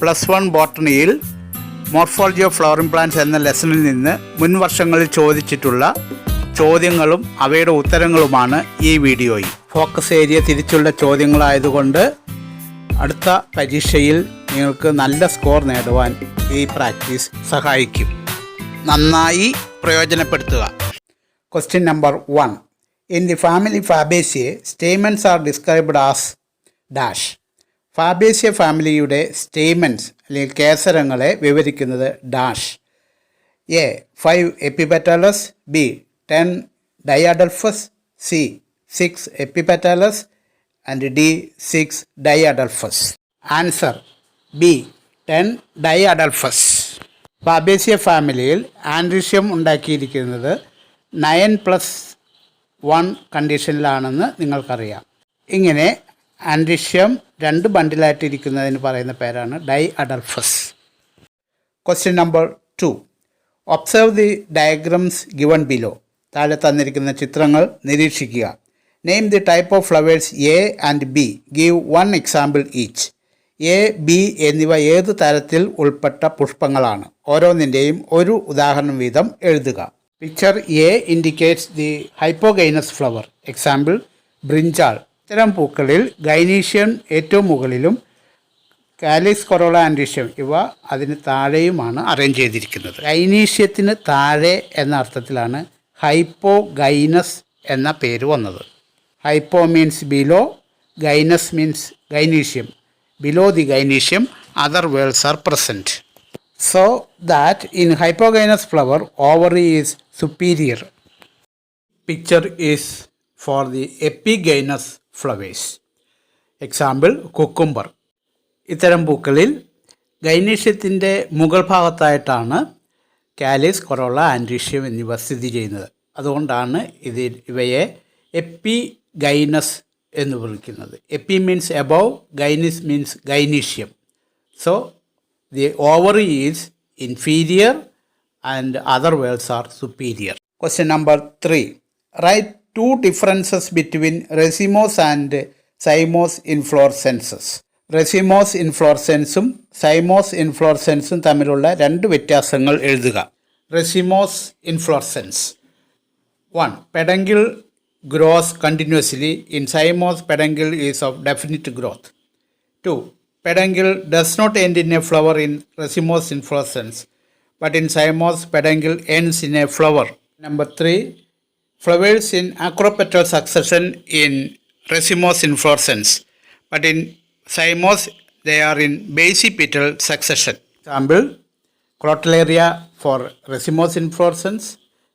+1 ബോട്ടണിയിൽ morphology of flowering plants എന്ന ലെസണിൽ നിന്ന് മുൻ വർഷങ്ങളിൽ ചോദിച്ചിട്ടുള്ള ചോദ്യങ്ങളും അവയുടെ ഉത്തരങ്ങളുമാണ് ഈ വീഡിയോയിൽ. ഫോക്കസ് ഏരിയ തിരിച്ചുള്ള ചോദ്യങ്ങളായതുകൊണ്ട് അടുത്ത പരീക്ഷയിൽ നിങ്ങൾക്ക് നല്ല സ്കോർ നേടുവാൻ ഈ പ്രാക്ടീസ് സഹായിക്കും. നന്നായി പ്രയോജനപ്പെടുത്തുക. Question number 1. In the family Fabaceae, stamens are described as dash. Fabaceae ഫാമിലിയുടെ സ്റ്റേമൻസ് അല്ലെങ്കിൽ കേസരങ്ങളെ വിവരിക്കുന്നത് dash. A 5 epipetalous, B 10 diadelphous, C 6 epipetalous and D 6 diadelphous. Answer B 10 diadelphous. Fabaceae ഫാമിലിയിൽ ആൻഡ്രീഷ്യം ഉണ്ടാക്കിയിരിക്കുന്നത് 9+1 കണ്ടീഷനിലാണെന്ന് നിങ്ങൾക്കറിയാം. ഇങ്ങനെ ആൻഡ്രീഷ്യം 2 ബണ്ടിലായിട്ടിരിക്കുന്നതിന് പറയുന്ന പേരാണ് diadelphous. Question number 2. Observe the diagrams given below. താഴെ തന്നിരിക്കുന്ന ചിത്രങ്ങൾ നിരീക്ഷിക്കുക. Name the type of flowers A and B. Give 1 example each. A, B എന്നിവ ഏത് തരത്തിൽ ഉൾപ്പെട്ട പുഷ്പങ്ങളാണ്? ഓരോന്നിൻ്റെയും ഒരു ഉദാഹരണം വീതം എഴുതുക. Picture A indicates the hypogynous flower. Example brinjal. ഇത്തരം പൂക്കളിൽ ഗൈനീഷ്യം ഏറ്റവും മുകളിലും കാലിക്സ് കൊറോള ആൻഡ്രീഷ്യം ഇവ അതിന് താഴെയുമാണ് അറേഞ്ച് ചെയ്തിരിക്കുന്നത്. ഗൈനീഷ്യത്തിന് താഴെ എന്ന അർത്ഥത്തിലാണ് ഹൈപ്പോഗൈനസ് എന്ന പേര് വന്നത്. Hypo means below, gynous means gynoecium. Below the gynecium, other whorls are present. So that in hypogynous flower, ovary is superior. Picture is for the epigynous flowers. Example, cucumber. ഇത്തരം പൂക്കളിൽ ഗൈനീഷ്യത്തിൻ്റെ മുകൾ ഭാഗത്തായിട്ടാണ് കാലിക്സ്, കൊറോള, ആൻഡ്രീഷ്യം എന്നിവ സ്ഥിതി ചെയ്യുന്നത്. അതുകൊണ്ടാണ് ഇവയെ epigynous എന്ന് വിളിക്കുന്നത്. Epi means above, gynous means gynoecium. So the ovary is inferior and other whorls are superior. Question number 3. Write 2 differences between racemose and cymose inflorescences. Racemose ഇൻഫ്ലോറസെൻസും സൈമോസ് ഇൻഫ്ലോറസെൻസും തമ്മിലുള്ള 2 വ്യത്യാസങ്ങൾ എഴുതുക. Racemose inflorescence. 1. Peduncle grows continuously. In cymos, peduncle is of definite growth. 2. Peduncle does not end in a flower in racemose inflorescence, but in cymos, peduncle ends in a flower. Number 3. Flowers in acropetal succession in racemose inflorescence, but in cymos, they are in basipetal succession. Example, Crotalaria for racemose inflorescence,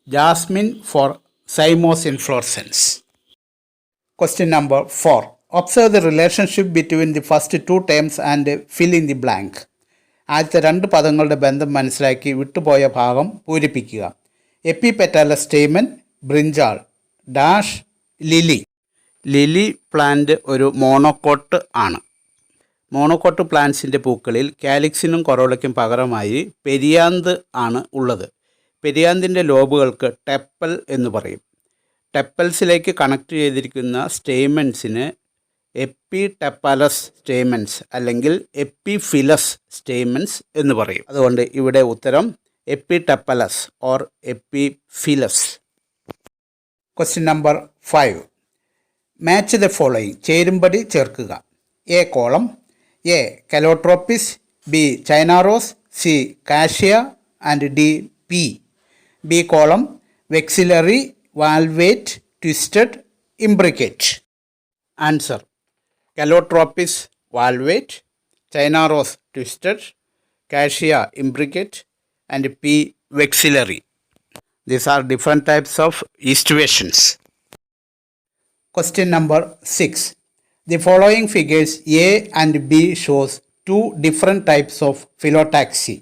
jasmine for cymos inflorescence. Question number 4. Observe the relationship between the first 2 terms and fill in the blank. ആദ്യത്തെ 2 പദങ്ങളുടെ ബന്ധം മനസ്സിലാക്കി വിട്ടുപോയ ഭാഗം പൂരിപ്പിക്കുക. Epipetalous stamen, brinjal, dash, lily. Lily plant ഒരു monocot ആണ്. Monocot പ്ലാന്റ്സിൻ്റെ പൂക്കളിൽ കാലിക്സിനും കൊറോളയ്ക്കും പകരമായി പെരിയാന്ത് ആണ് ഉള്ളത്. പെരിയാന്തിൻ്റെ ലോബുകൾക്ക് ടെപ്പൽ എന്ന് പറയും. ടെപ്പൽസിലേക്ക് കണക്ട് ചെയ്തിരിക്കുന്ന സ്റ്റേമൻസിന് എപ്പിടെപ്പലസ് സ്റ്റേമൻസ് അല്ലെങ്കിൽ എപ്പിഫിലസ് സ്റ്റേമൻസ് എന്ന് പറയും. അതുകൊണ്ട് ഇവിടെ ഉത്തരം epipetalous or epiphyllous. Question number 5. Match the following. ചേരുംപടി ചേർക്കുക. A column. A Calotropis, B China rose, C Cassia and D pea. B column, vexillary, valvate, twisted, imbricate. Answer, Calotropis valvate, China rose twisted, Cassia imbricate and P vexillary. These are different types of estuations. Question number 6. The following figures A and B shows 2 different types of phyllotaxy.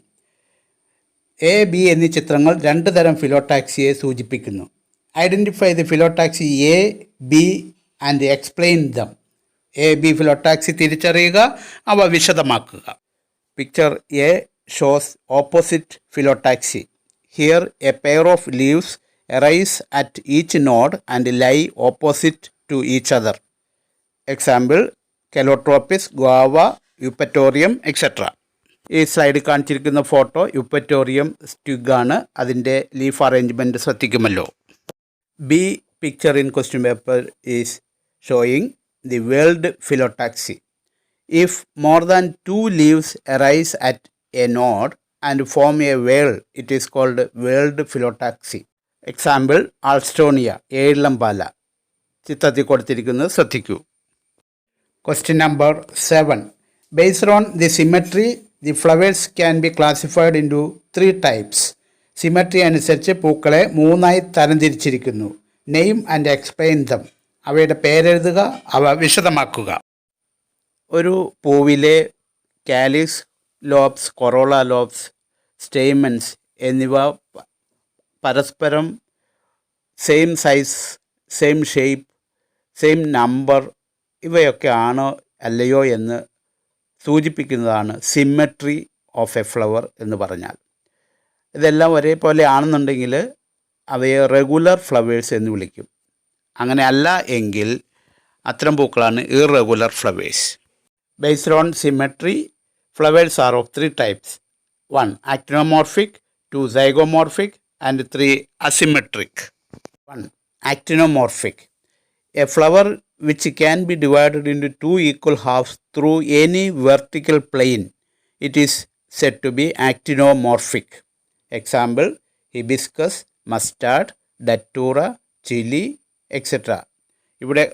A, B എന്നീ ചിത്രങ്ങൾ 2 തരം ഫിലോടാക്സിയെ സൂചിപ്പിക്കുന്നു. Identify the phyllotaxy A, B and explain them. A, B phyllotaxy തിരിച്ചറിയുക, അവ വിശദമാക്കുക. Picture A shows opposite phyllotaxy. Here a pair of leaves arise at each node and lie opposite to each other. Example, Calotropis, Guava, Eupatorium, etc. ഈ സ്ലൈഡിൽ കാണിച്ചിരിക്കുന്ന photo Eupatorium സ്റ്റിഗാണ്. അതിൻ്റെ leaf arrangement ശ്രദ്ധിക്കുമല്ലോ. B picture in question paper is showing the whorled phyllotaxy. If more than 2 leaves arise at a node and form a whorl, it is called whorled phyllotaxy. Example Alstonia, ഏഴിലംപാല. ചിത്രത്തിൽ കൊടുത്തിരിക്കുന്നത് ശ്രദ്ധിക്കൂ. Question number 7. Based on the symmetry, the flowers can be classified into 3 types. Symmetry അനുസരിച്ച് പൂക്കളെ 3ആയി തരംതിരിച്ചിരിക്കുന്നു. Name and explain them. അവയുടെ പേരെഴുതുക, അവ വിശദമാക്കുക. ഒരു പൂവിലെ calyx, lobes, corolla lobes, stamens എന്നിവ പരസ്പരം same size, same shape, same number ഇവയൊക്കെ ആണോ അല്ലയോ എന്ന് സൂചിപ്പിക്കുന്നതാണ് സിമ്മട്രി ഓഫ് എ ഫ്ലവർ എന്ന് പറഞ്ഞാൽ. ഇതെല്ലാം ഒരേപോലെ ആണെന്നുണ്ടെങ്കിൽ അവയെ റെഗുലർ ഫ്ലവേഴ്സ് എന്ന് വിളിക്കും. അങ്ങനെ അല്ല എങ്കിൽ അത്തരം പൂക്കളാണ് irregular flowers. Based on symmetry, flowers are of 3 types. 1. Actinomorphic, 2. Zygomorphic, and 3. Asymmetric. 1. Actinomorphic. A flower which can be divided into 2 equal halves through any vertical plane. It is said to be actinomorphic. Example, hibiscus, mustard, datura, chili, etc. ഇവിടെ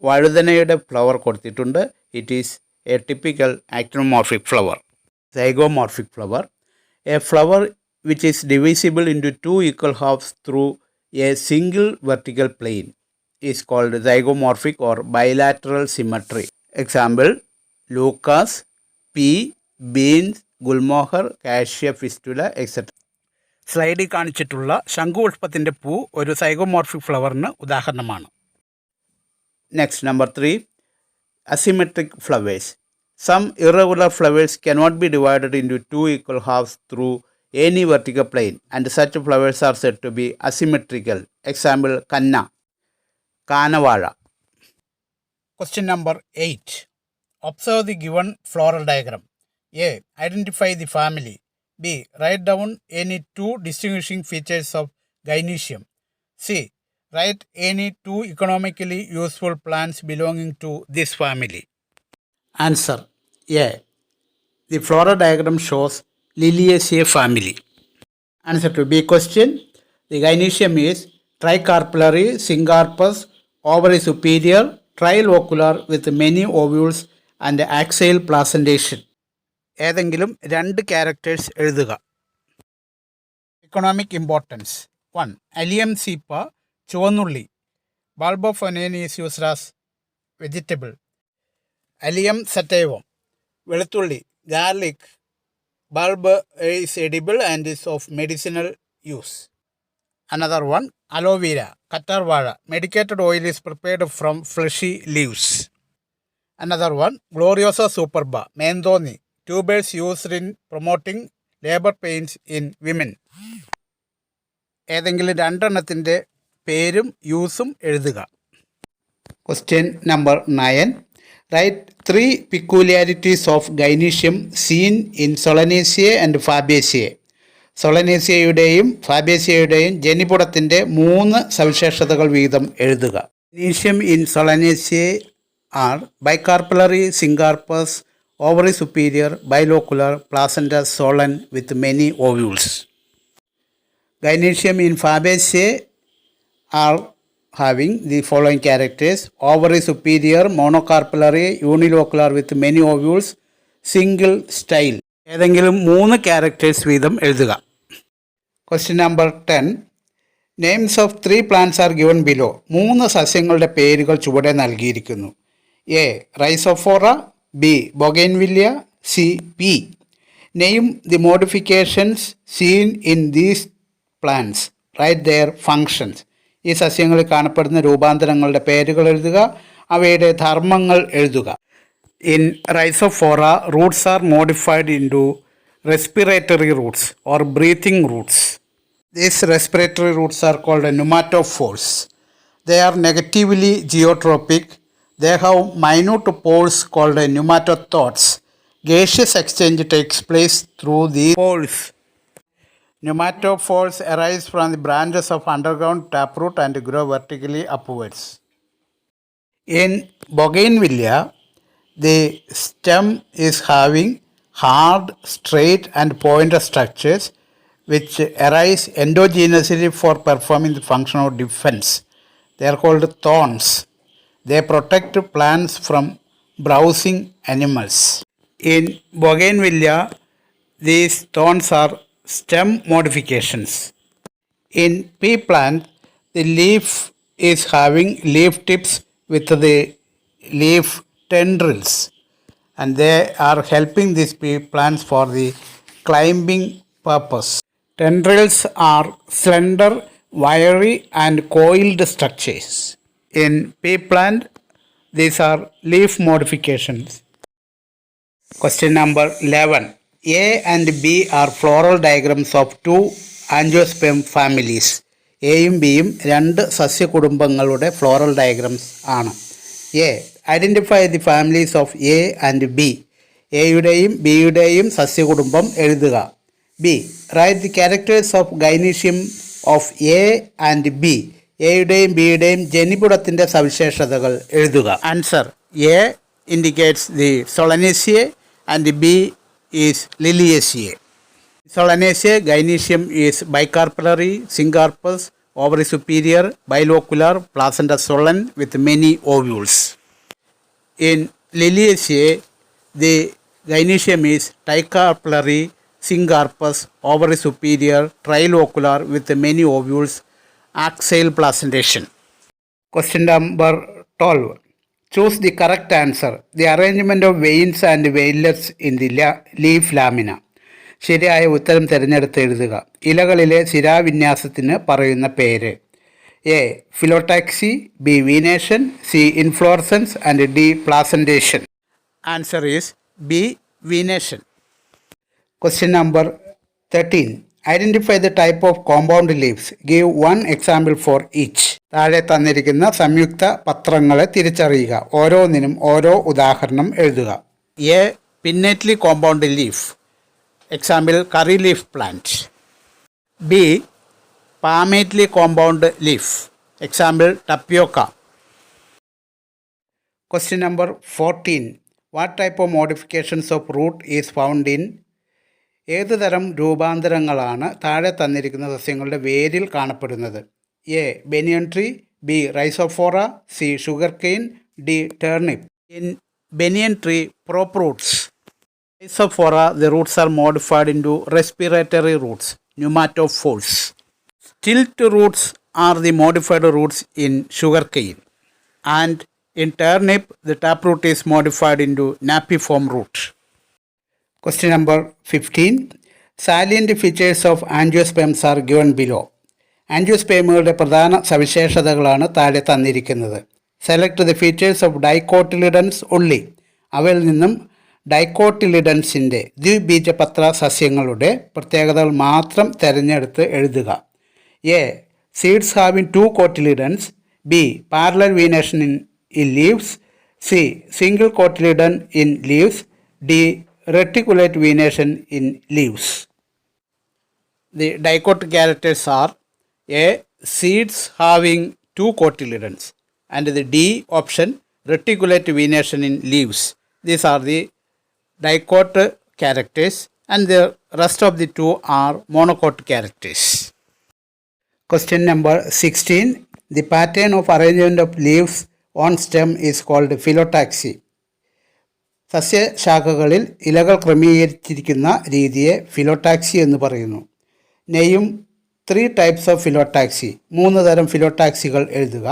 വഴുതനയുടെ flower കൊടുത്തിട്ടുണ്ട്. It is a typical actinomorphic flower. Zygomorphic flower, a flower which is divisible into 2 equal halves through a single vertical plane is called zygomorphic or bilateral symmetry. Example leucas, pea, beans, gulmohar, cassia fistula, etcetera. സ്ലൈഡിൽ കാണിച്ചിട്ടുള്ള ശംഖുപുഷ്പത്തിൻ്റെ പൂ ഒരു zygomorphic ഫ്ലവറിന് ഉദാഹരണമാണ്. Next number 3. Asymmetric flowers. Some irregular flowers cannot be divided into 2 equal halves through any vertical plane, and such flowers are said to be asymmetrical. Example, kanna, kanavada. Question number 8. Observe the given floral diagram. A. Identify the family. B. Write down any 2 distinguishing features of Gynoecium. C. Write any 2 economically useful plants belonging to this family. Answer. A. The floral diagram shows Liliaceae family. Answer to B question. The Gynoecium is tricarpellary, syncarpous, ovary superior, trilocular with many ovules and axial placentation. ഏതെങ്കിലും 2 characters എഴുതുക. Economic importance. 1. Allium cepa, ചുവന്നുള്ളി. Bulb of onion is used as vegetable. Allium sativum, വെളുത്തുള്ളി. Garlic bulb is edible and is of medicinal use. Another one, aloe vera, കറ്റാർവാഴ. Medicated oil is prepared from fleshy leaves. Another one, Gloriosa superba, മേന്തോന്നി. Tubers used in promoting labor pains in women. ഏതെങ്കിലും 2 എണ്ണത്തിൻ്റെ പേരും യൂസും എഴുതുക. Question number 9. Write 3 peculiarities of Gynoecium seen in Solanaceae and Fabaceae. സൊളനേസിയയുടെയും ഫാബേസിയയുടെയും ജനിപുടത്തിൻ്റെ 3 സവിശേഷതകൾ വീതം എഴുതുക. Gynoecium in Solanaceae are bicarpellary, syncarpous, ovary superior, bilocular, placenta swollen with many ovules. Gynoecium in Fabaceae are having the following characters: ovary superior, monocarpellary, unilocular with many ovules, single style. ഏതെങ്കിലും 3 characters വീതം എഴുതുക. Question number 10. Names of 3 plants are given below. 3 സസ്യങ്ങളുടെ പേരുകൾ ചുവടെ നൽകിയിരിക്കുന്നു. A. Rhizophora, B. Bougainvillea, C. Pea. Name the modifications seen in these plants. Write their functions. ഈ സസ്യങ്ങളിൽ കാണപ്പെടുന്ന രൂപാന്തരങ്ങളുടെ പേരുകൾ എഴുതുക, അവയുടെ ധർമ്മങ്ങൾ എഴുതുക. In Rhizophora, roots are modified into respiratory roots or breathing roots. These respiratory roots are called pneumatophores. They are negatively geotropic. They have minute pores called pneumatothords. Gaseous exchange takes place through the pores. Pneumatophores arise from the branches of underground taproot and grow vertically upwards. In Bougainvillea, the stem is having hard, straight and pointed structures which arise endogenously for performing the function of defense. They are called thorns. They protect plants from browsing animals. In Bougainvillea, these thorns are stem modifications. In pea plant, the leaf is having leaf tips with the leaf tendrils, and they are helping these pea plants for the climbing purpose. Tendrils are slender, wiry and coiled structures. In pea plant, these are leaf modifications. Question number 11. A and B are floral diagrams of two angiosperm families. എയും ബിയും രണ്ട് സസ്യകുടുംബങ്ങളുടെ floral diagrams ആണ്. A. Identify the families of A and B. എയുടെയും ബിയുടെയും സസ്യകുടുംബം എഴുതുക. B. Write the characters of gynoecium of A and B. എയുടെയും ബിയുടെയും ജനിപുടത്തിൻ്റെ സവിശേഷതകൾ എഴുതുക. Answer. A indicates the Solanaceae and B is Liliaceae. Solanaceae, gynecium is bicarpellary, syncarpous, ovary superior, bilocular, placenta swollen with many ovules. In Liliaceae, the gynecium is tricarpellary, syncarpous, ovary superior, trilocular with many ovules, axial placentation. Question number 12. Choose the correct answer. The arrangement of veins and veinlets in the leaf lamina. ശരിയായ ഉത്തരം തിരഞ്ഞെടുത്ത് എഴുതുക. ഇലകളിലെ ശിരാവിന്യാസത്തിന് പറയുന്ന പേര്. A. Phyllotaxy, B. Venation, C. Inflorescence and D. Placentation. Answer is B. Venation. Question number 13. Identify the type of compound leaves. Give one example for each. താഴെ തന്നിരിക്കുന്ന സംയുക്ത പത്രങ്ങളെ തിരിച്ചറിയുക. ഓരോന്നിനും ഓരോ ഉദാഹരണം എഴുതുക. A. Pinnately compound leaf. Example curry leaf plant. B. Palmately compound leaf. Example tapioca. Question number 14. What type of modifications of root is found in. ഏതു തരം രൂപാന്തരങ്ങളാണ് താഴെ തന്നിരിക്കുന്ന സസ്യങ്ങളുടെ വേരിൽ കാണപ്പെടുന്നത്? A. Banyan tree, B. Rhizophora, C. Sugarcane, D. Turnip. In banyan tree, prop roots. Rhizophora, the roots are modified into respiratory roots, pneumatophores. Stilt roots are the modified roots in sugar cane. And in turnip, the taproot is modified into napiform root. Question number 15. Salient features of angiosperms are given below. ആൻജിയോസ്പേമുകളുടെ പ്രധാന സവിശേഷതകളാണ് താഴെ തന്നിരിക്കുന്നത്. Select the features of dicotyledons only. അവയിൽ നിന്നും ഡൈക്കോട്ടിലിഡൻസിൻ്റെ ദ്വിബീജപത്ര സസ്യങ്ങളുടെ പ്രത്യേകതകൾ മാത്രം തിരഞ്ഞെടുത്ത് എഴുതുക. A. Seeds having 2 cotyledons. B. Parallel venation in leaves. C. Single cotyledon in leaves. D. Reticulate venation in leaves. The dichotic characters are A. Seeds having 2 cotyledons and the D option reticulate venation in leaves. These are the dicot characters and the rest of the 2 are monocot characters. Question number 16. The pattern of arrangement of leaves on stem is called phyllotaxy. സസ്യശാഖകളിൽ ഇലകൾ ക്രമീകരിച്ചിരിക്കുന്ന രീതിയെ ഫിലോടാക്സി എന്ന് പറയുന്നു. നെയ്യും 3 types of phyllotaxy. 3 തരം ഫിലോടാക്സികൾ എഴുതുക.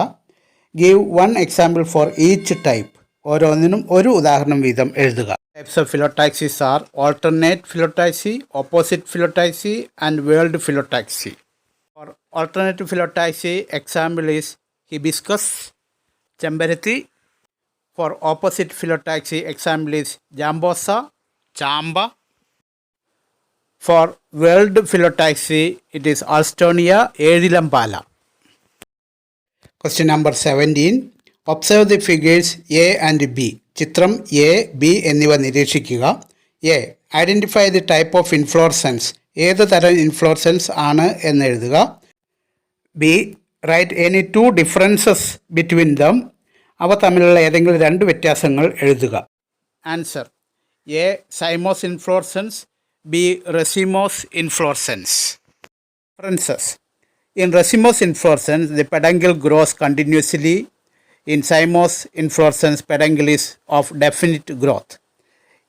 Give 1 example for each type. ഓരോന്നിനും ഒരു ഉദാഹരണം വീതം എഴുതുക. Types of phyllotaxis are alternate phyllotaxy, opposite phyllotaxy and whorled phyllotaxy. For alternate phyllotaxy, example is hibiscus, chambarati. For opposite phyllotaxy, example is jambosa, chamba. For whorled phyllotaxy, it is Alstonia edilambala. Question number 17. Observe the figures A and B. ചിത്രം A B എന്നിവ നിരീക്ഷിക്കുക. A identify the type of inflorescence, ഏത് തരം inflorescence ആണ് എന്ന് എഴുതുക. B write any two differences between them, അവ തമ്മിലുള്ള ഏതെങ്കിലും രണ്ട് വ്യത്യാസങ്ങൾ എഴുതുക. Answer A cymose inflorescence, B racemose inflorescence. Differences. In racemose inflorescence, the peduncle grows continuously. In cymose inflorescence, peduncle is of definite growth.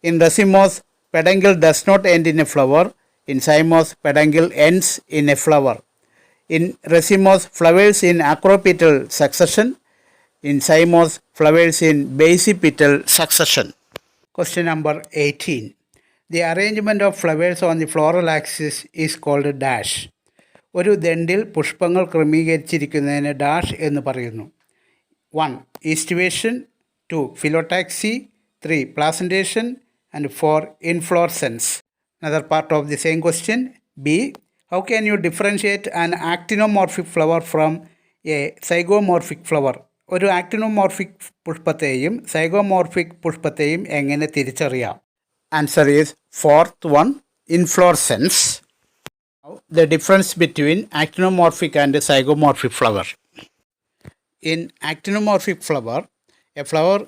In racemose, peduncle does not end in a flower. In cymose, peduncle ends in a flower. In racemose, flowers in acropetal succession. In cymose, flowers in basipetal succession. Question number 18. The arrangement of flowers on the floral axis is called dash. ഒരു ദണ്ടിൽ പുഷ്പങ്ങൾ ക്രമീകരിച്ചിരിക്കുന്നതിന് dash എന്ന് പറയുന്നു. 1. Aestivation, 2. ഫിലോടാക്സി, 3. Placentation and 4. Inflorescence. Another part of the same question. B. How can you differentiate an actinomorphic flower from a zygomorphic flower? ഒരു actinomorphic പുഷ്പത്തെയും zygomorphic പുഷ്പത്തെയും എങ്ങനെ തിരിച്ചറിയാം? Answer is fourth one, inflorescence. The difference between actinomorphic and zygomorphic flower. In actinomorphic flower, a flower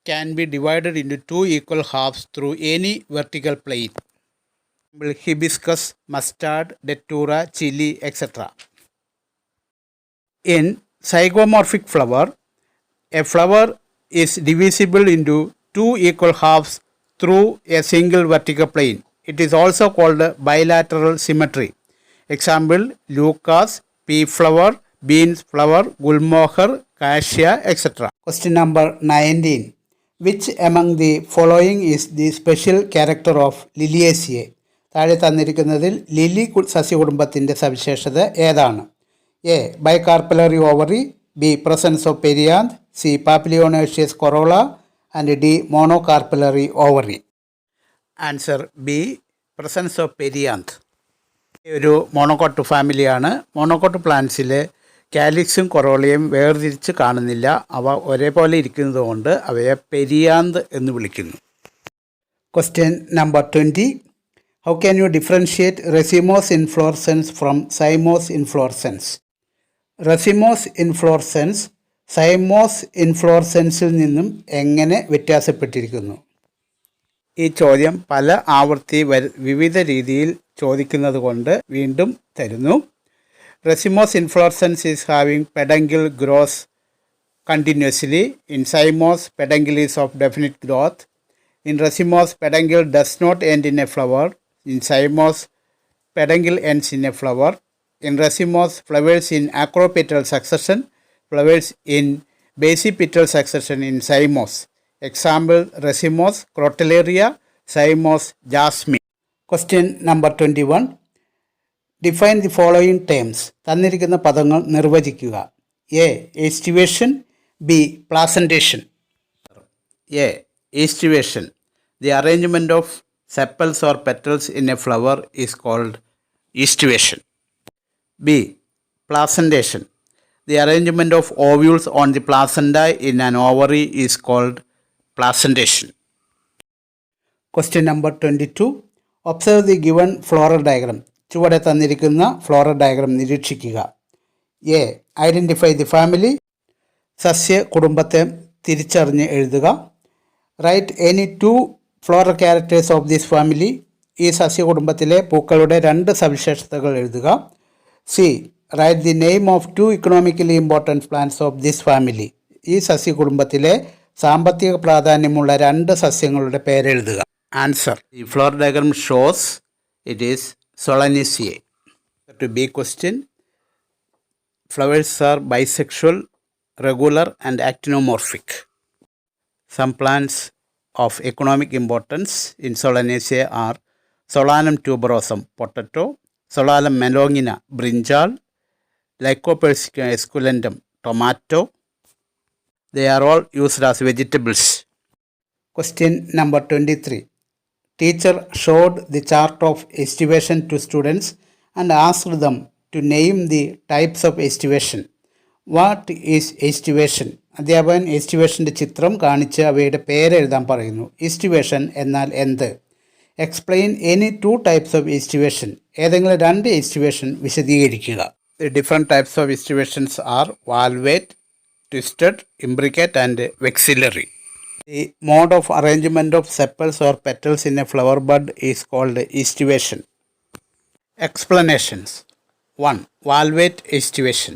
can be divided into two equal halves through any vertical plane. Hibiscus, mustard, datura, chili, etc. In zygomorphic flower, a flower is divisible into two equal halves through a single vertical plane. It is also called bilateral symmetry. Example, Lucas, pea flower, beans flower, gulmohar, cassia, etc. Question number 19. Which among the following is the special character of Liliaceae? താഴെ തന്നിരിക്കുന്നതിൽ ലിലി സസ്യകുടുംബത്തിൻ്റെ സവിശേഷത ഏതാണ്? A bicarpellary ovary, B presence of perianth, C papilionaceous corolla and D monocarpellary ovary. Answer B presence of perianth. ഒരു monocot ഫാമിലിയാണ്. Monocot പ്ലാന്റ്സിൽ കാലിക്സും കൊറോളയും വേർതിരിച്ച് കാണുന്നില്ല. അവ ഒരേപോലെ ഇരിക്കുന്നത് കൊണ്ട് അവയെ പെരിയാന്ത് എന്ന് വിളിക്കുന്നു. Question number 20. How can you differentiate racemose inflorescence from cymose inflorescence? Racemose inflorescence cymose ഇൻഫ്ലോറസൻസിൽ നിന്നും എങ്ങനെ വ്യത്യാസപ്പെട്ടിരിക്കുന്നു? ഈ ചോദ്യം പല ആവർത്തി വിവിധ രീതിയിൽ ചോദിക്കുന്നത് കൊണ്ട് വീണ്ടും തരുന്നു. Racemose inflorescence is having peduncle grows continuously. In cymose, peduncle is of definite growth. In racemose, peduncle does not end in a flower. In cymose, peduncle ends in a flower. In racemose, flowers in acropetal succession. Flowers in basipetal succession in cymose. Example, racemose, crotalaria, cymose, jasmine. Question number 21. Define the following terms. തന്നിരിക്കുന്ന പദങ്ങൾ നിർവചിക്കുക. A aestivation, B placentation. A aestivation. The arrangement of sepals or petals in a flower is called estivation. B. Placentation. The arrangement of ovules on the placenta in an ovary is called placentation. Question number 22. Observe the given floral diagram. ചുവടെ തന്നിരിക്കുന്ന floral diagram നിരീക്ഷിക്കുക. A identify the family. സസ്യ കുടുംബത്തെ തിരിച്ചറിഞ്ഞ് എഴുതുക. Write any two floral characters of this family. ഈ സസ്യകുടുംബത്തിലെ പൂക്കളുടെ രണ്ട് സവിശേഷതകൾ എഴുതുക. C write the name of two economically important plants of this family. ഈ സസ്യകുടുംബത്തിലെ സാമ്പത്തിക പ്രാധാന്യമുള്ള രണ്ട് സസ്യങ്ങളുടെ പേരെഴുതുക. Answer the floral diagram shows it is Solanaceae. To B question, flowers are bisexual, regular and actinomorphic. Some plants of economic importance in Solanaceae are Solanum tuberosum, potato, Solanum melongena, brinjal, Lycopersicum esculentatum, tomato. They are all used as vegetables. Question number 23. Teacher showed the chart of estivation to students and asked them to name the types of estivation. What is estivation? അധ്യാപകൻ എസ്റ്റിവേഷൻ്റെ ചിത്രം കാണിച്ച് അവയുടെ പേരെഴുതാൻ പറയുന്നു. Aestivation എന്നാൽ എന്ത്? Explain any two types of aestivation. ഏതെങ്കിലും രണ്ട് aestivation വിശദീകരിക്കുക. The different types of aestivations are valvate, twisted, imbricate and vexillary. The mode of arrangement of sepals or petals in a flower bud is called estivation. Explanations. 1. Valvate estivation.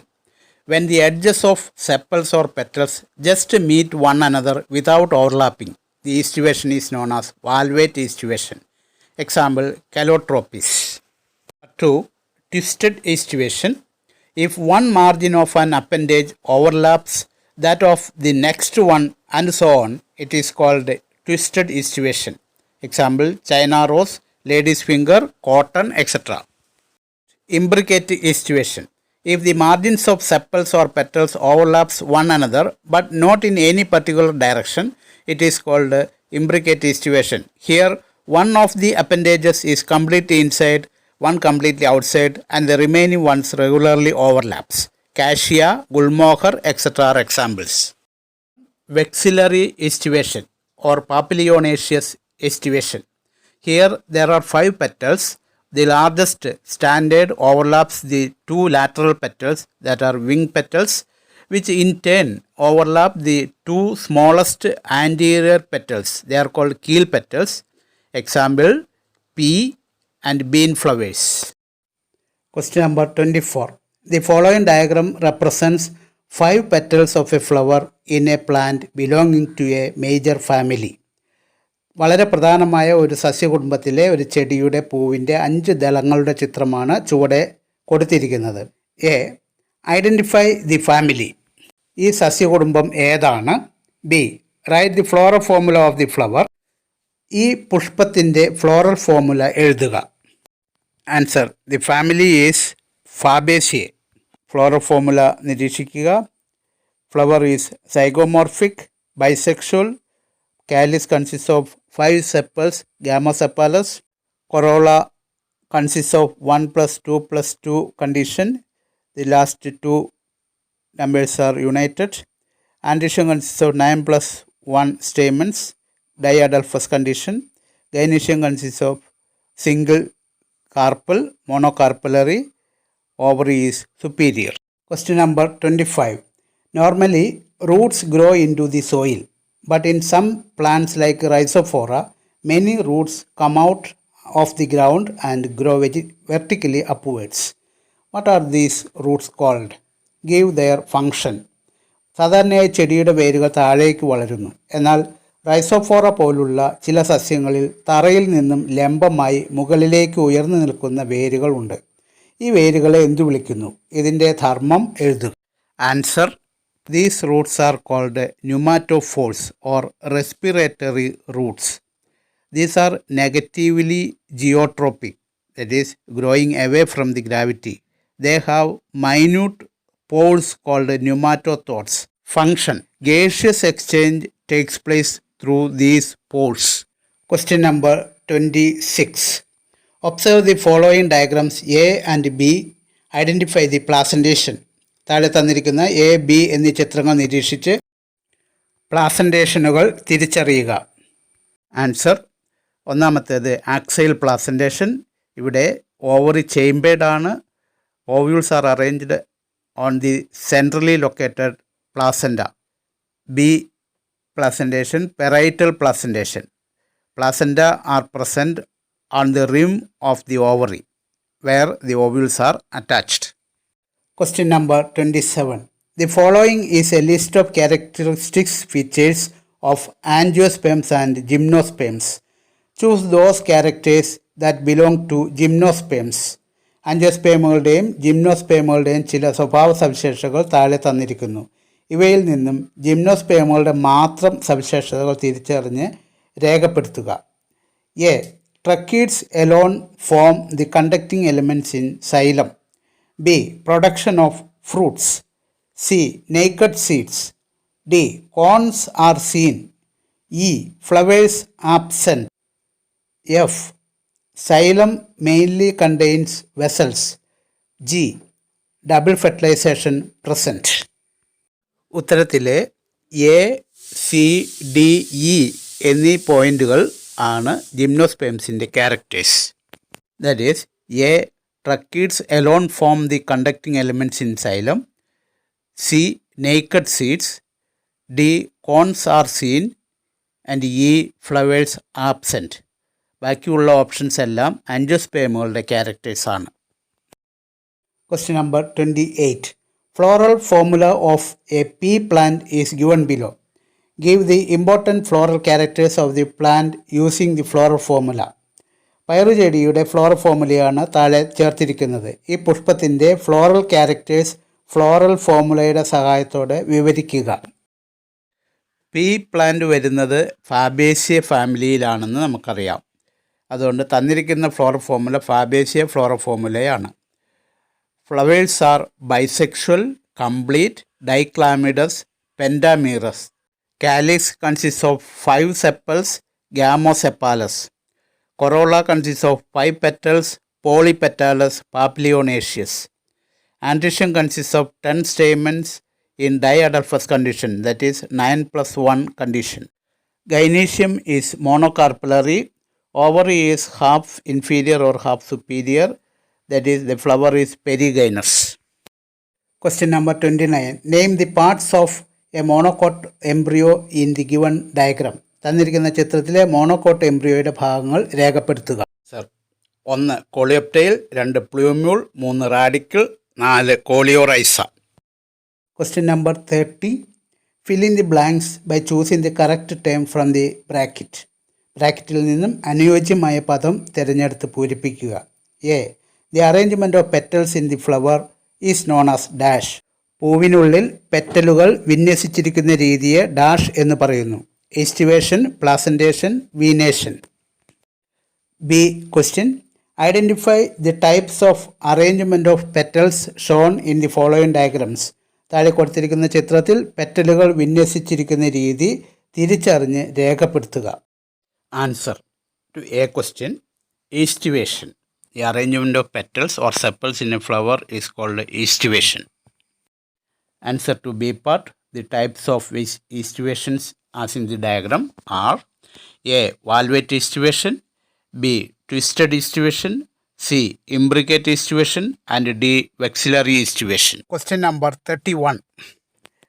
When the edges of sepals or petals just meet one another without overlapping, the estivation is known as valvate estivation. Example, calotropis. 2. Twisted estivation. If one margin of an appendage overlaps that of the next one and so on, it is called twisted estivation. Example, China rose, lady's finger, cotton, etc. Imbricate estivation. If the margins of sepals or petals overlaps one another but not in any particular direction, it is called imbricate estivation. Here, one of the appendages is completely inside, one completely outside, and the remaining ones regularly overlaps. Cassia, Gulmohar, etc. are examples. Vexillary estivation or papilionaceous estivation. Here there are 5 petals. The largest standard overlaps the 2 lateral petals that are wing petals, which in turn overlap the 2 smallest anterior petals. They are called keel petals. Example, pea and bean flowers. Question number 24. The following diagram represents 5 petals of a flower in a plant belonging to a major family. വളരെ പ്രധാനമായ ഒരു സസ്യകുടുംബത്തിലെ ഒരു ചെടിയുടെ പൂവിൻ്റെ 5 ദളങ്ങളുടെ ചിത്രമാണ് ചുവടെ കൊടുത്തിരിക്കുന്നത്. A. Identify the family. ഈ സസ്യകുടുംബം ഏതാണ്? B. Write the floral formula of the flower. ഈ പുഷ്പത്തിൻ്റെ ഫ്ലോറൽ ഫോർമുല എഴുതുക. Answer. The family is Fabaceae. Floral formula നിരീക്ഷിക്കുക. Flower is zygomorphic, bisexual. Calyx consists of 5 sepals, gamma sepalous. Corolla consists of 1 plus 2 plus 2 condition. The last 2 numbers are united. Androecium consists of 9 plus 1 stamens, diadelphous condition. Gynoecium consists of single carpel, monocarpellary. Ovary is superior. Question number 25. Normally, roots grow into the soil. But in some plants like Rhizophora, many roots come out of the ground and grow vertically upwards. What are these roots called? Give their function. സാധാരണയായി ചെടിയുടെ വേരുകൾ താഴേക്ക് വളരുന്നു. എന്നാൽ Rhizophora പോലുള്ള ചില സസ്യങ്ങളിൽ തറയിൽ നിന്നും ലംബമായി മുകളിലേക്ക് ഉയർന്നു നിൽക്കുന്ന വേരുകൾ ഉണ്ട്. ഈ വേരുകളെ എന്തു വിളിക്കുന്നു? ഇതിൻ്റെ ധർമ്മം എഴുതുക. Answer. These roots are called pneumatophores or respiratory roots. These are negatively geotropic, that is, growing away from the gravity. They have minute pores called pneumatothores. Function. Gaseous exchange takes place through these pores. Question number 26. Observe the following diagrams A and B. Identify the placentation. താഴെ തന്നിരിക്കുന്ന A, B എന്നീ ചിത്രങ്ങൾ നിരീക്ഷിച്ച് പ്ലാസൻറ്റേഷനുകൾ തിരിച്ചറിയുക. Answer. ഒന്നാമത്തേത് axile placentation. ഇവിടെ ovary chambered ആണ്. Ovules are arranged on the centrally located placenta. B placentation parietal placentation. Placenta are present on the rim of the ovary where the ovules are attached. Question number 27. The following is a list of characteristic features of angiosperms and gymnosperms. Choose those characters that belong to gymnosperms. ആൻജിയോസ്പേമുകളുടെയും ജിംനോസ്പേമുകളുടെയും ചില സ്വഭാവ സവിശേഷതകൾ താഴെ തന്നിരിക്കുന്നു. ഇവയിൽ നിന്നും ജിംനോസ്പേമുകളുടെ മാത്രം സവിശേഷതകൾ തിരിച്ചറിഞ്ഞ് രേഖപ്പെടുത്തുക. A. Tracheids alone form the conducting elements in xylem. B. Production of fruits. C. Naked seeds. D. Cones are seen. E. Flowers absent. F. Xylem mainly contains vessels. G. Double fertilization present. ഉത്തരത്തിലെ A, C, D, E എന്നീ പോയിന്റുകൾ ആണ് ജിംനോസ്പേംസിൻ്റെ characters. That is A tracheids alone form the conducting elements in xylem. C naked seeds. D cones are seen. And E flowers absent. ബാക്കിയുള്ള options എല്ലാം ആൻജിയോസ്പേമുകളുടെ ക്യാരക്ടേഴ്സാണ്. Question number 28. Floral formula of a pea plant is given below. Give the important floral characters of the plant using the floral formula. പയറുചെടിയുടെ floral ഫോർമുലയാണ് താഴെ ചേർത്തിരിക്കുന്നത്. ഈ പുഷ്പത്തിൻ്റെ ഫ്ലോറൽ ക്യാരക്ടേഴ്സ് ഫ്ലോറൽ ഫോർമുലയുടെ സഹായത്തോടെ വിവരിക്കുക. പീ പ്ലാന്റ് വരുന്നത് ഫാബേസിയ ഫാമിലിയിലാണെന്ന് നമുക്കറിയാം. അതുകൊണ്ട് തന്നിരിക്കുന്ന ഫ്ലോറൽ ഫോർമുല ഫാബേസിയ ഫ്ലോറൽ ഫോർമുലയാണ്. Flowers are bisexual, complete, diclamidous, pentamerous. Calyx consists of 5 sepals, gamosepalous. Corolla consists of 5 petals, polypetalous, papilionaceous. Androecium consists of 10 stamens in diadelphous condition, that is 9+1 condition. Gynoecium is monocarpellary. Ovary is half inferior or half superior. That is, the flower is perigynous. Question number 29. Name the parts of a monocote embryo in the given diagram. തന്നിരിക്കുന്ന ചിത്രത്തിലെ monocot എംബ്രിയോയുടെ ഭാഗങ്ങൾ രേഖപ്പെടുത്തുക. Sir, 1 coleoptile, 2 പ്ലൂമ്യൂൾ, 3 radical, 4 കോളിയോറൈസ. Question number 30. Fill in the blanks by choosing the correct term from the bracket. ബ്രാക്കറ്റിൽ നിന്നും അനുയോജ്യമായ പദം തിരഞ്ഞെടുത്ത് പൂരിപ്പിക്കുക. A. The arrangement of petals in the flower is known as dash. പൂവിനുള്ളിൽ പെറ്റലുകൾ വിന്യസിച്ചിരിക്കുന്ന രീതിയെ ഡാഷ് എന്ന് പറയുന്നു. Aestivation, placentation, venation. B. Question. Identify the types of arrangement of petals shown in the following diagrams. താഴെ കൊടുത്തിരിക്കുന്ന ചിത്രത്തിൽ പെറ്റലുകൾ വിന്യസിച്ചിരിക്കുന്ന രീതി തിരിച്ചറിഞ്ഞ് രേഖപ്പെടുത്തുക. Answer to A question. Aestivation. The arrangement of petals or sepals in a flower is called estivation. Answer to B part. The types of estivations as in the diagram are A. Valvate estivation, B. Twisted estivation, C. Imbricate estivation, and D. Vexillary estivation. Question number 31.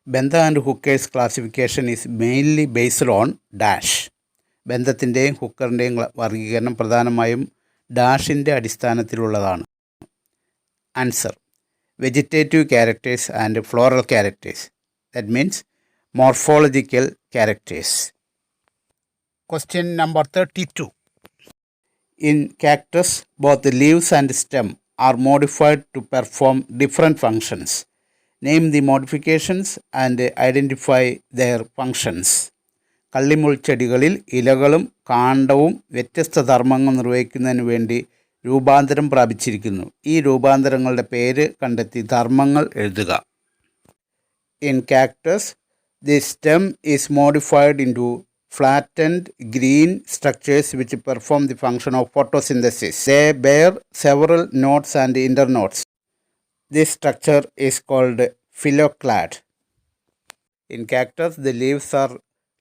Bentha and Hooker's classification is mainly based on dash. ബന്ധത്തിൻ്റെയും ഹുക്കറിൻ്റെയും വർഗീകരണം പ്രധാനമായും ഡാഷിൻ്റെ അടിസ്ഥാനത്തിലുള്ളതാണ്. Answer. Vegetative characters and floral characters. That means morphological characters. Question number 32. In cactus both the leaves and stem are modified to perform different functions. Name the modifications and identify their functions. കള്ളിമുൾ ചെടികളിൽ ഇലകളും കാണ്ഡവും വ്യത്യസ്ത ധർമ്മങ്ങൾ നിർവഹിക്കുന്നതിന് വേണ്ടി രൂപാന്തരം പ്രാപിച്ചിരിക്കുന്നു. ഈ രൂപാന്തരങ്ങളുടെ പേര് കണ്ടെത്തി ധർമ്മങ്ങൾ എഴുതുക. In cactus the stem is modified into flattened green structures which perform the function of photosynthesis. They bear several nodes and internodes. This structure is called phylloclad. In cactus, the leaves are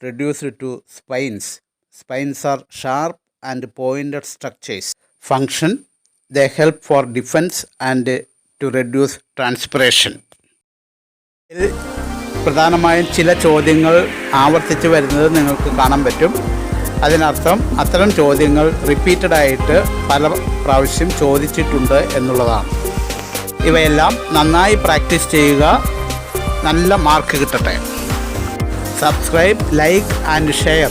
reduced to spines. Spines are sharp and pointed structures. Function: they help for defense and to reduce transpiration. പ്രധാനമായും ചില ചോദ്യങ്ങൾ ആവർത്തിച്ച് വരുന്നത് നിങ്ങൾക്ക് കാണാൻ പറ്റും. അതിനർത്ഥം അത്തരം ചോദ്യങ്ങൾ റിപ്പീറ്റഡായിട്ട് പല പ്രാവശ്യം ചോദിച്ചിട്ടുണ്ട് എന്നുള്ളതാണ്. ഇവയെല്ലാം നന്നായി പ്രാക്ടീസ് ചെയ്യുക. നല്ല മാർക്ക് കിട്ടട്ടെ. Subscribe, like and share.